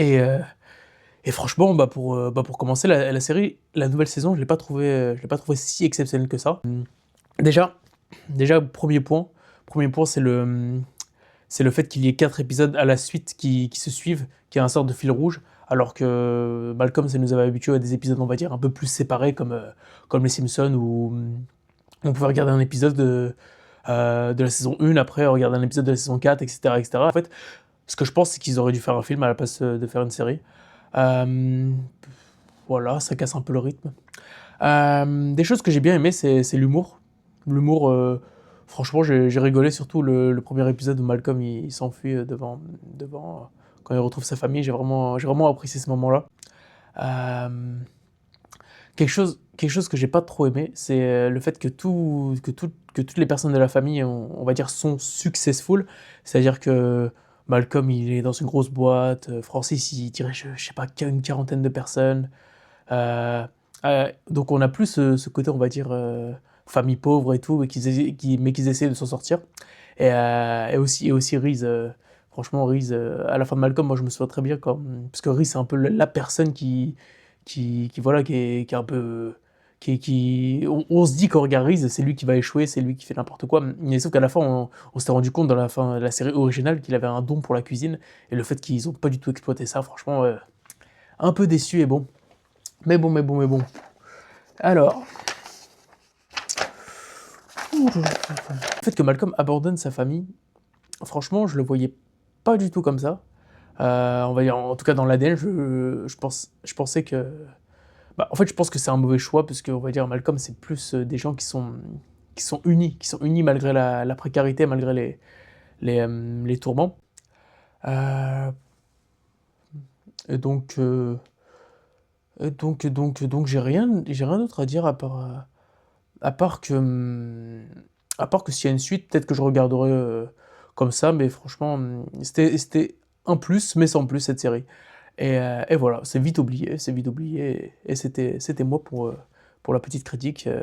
Et, euh, et franchement, pour commencer la série, la nouvelle saison, je l'ai pas trouvé si exceptionnelle que ça. Déjà, déjà premier point, c'est le fait qu'il y ait 4 épisodes à la suite qui se suivent, qui est un sort de fil rouge, alors que Malcolm, ça nous avait habitué à des épisodes, on va dire, un peu plus séparés, comme les Simpsons, où on pouvait regarder un épisode de la saison 1, après regarder un épisode de la saison 4, etc., etc. En fait, ce que je pense, c'est qu'ils auraient dû faire un film à la place de faire une série. Euh, voilà, ça casse un peu le rythme. Des choses que j'ai bien aimé, c'est l'humour. L'humour, franchement, j'ai rigolé, surtout le premier épisode où Malcolm il s'enfuit quand il retrouve sa famille. J'ai vraiment apprécié ce moment-là. Euh, quelque chose que j'ai pas trop aimé, c'est le fait que toutes les personnes de la famille, on va dire, sont successful. C'est-à-dire que Malcolm, il est dans une grosse boîte. Francis, il dirait, je sais pas, une quarantaine de personnes. Euh, donc on a plus ce côté, on va dire, famille pauvre et tout, mais qu'ils essaient de s'en sortir. Et aussi Reese, franchement, Reese, à la fin de Malcolm, moi je me souviens très bien parce que Reese c'est un peu la personne voilà, qui est un peu, on se dit qu'au regarde Reese, c'est lui qui va échouer, c'est lui qui fait n'importe quoi. Mais sauf qu'à la fin, on s'était rendu compte dans la fin de la série originale qu'il avait un don pour la cuisine, et le fait qu'ils ont pas du tout exploité ça, franchement, un peu déçu et bon. Mais bon. Alors, le fait que Malcolm abandonne sa famille, franchement, je le voyais pas du tout comme ça. On va dire, en tout cas dans l'ADN, je pensais que. Bah, en fait, je pense que c'est un mauvais choix parce que, on va dire, Malcolm, c'est plus des gens qui sont unis malgré la précarité, malgré les tourments. Euh, et donc, j'ai rien d'autre à dire à part que, à part que s'il y a une suite, peut-être que je regarderai comme ça, mais franchement, c'était un plus, mais sans plus cette série. Et voilà, c'est vite oublié, et c'était moi pour la petite critique.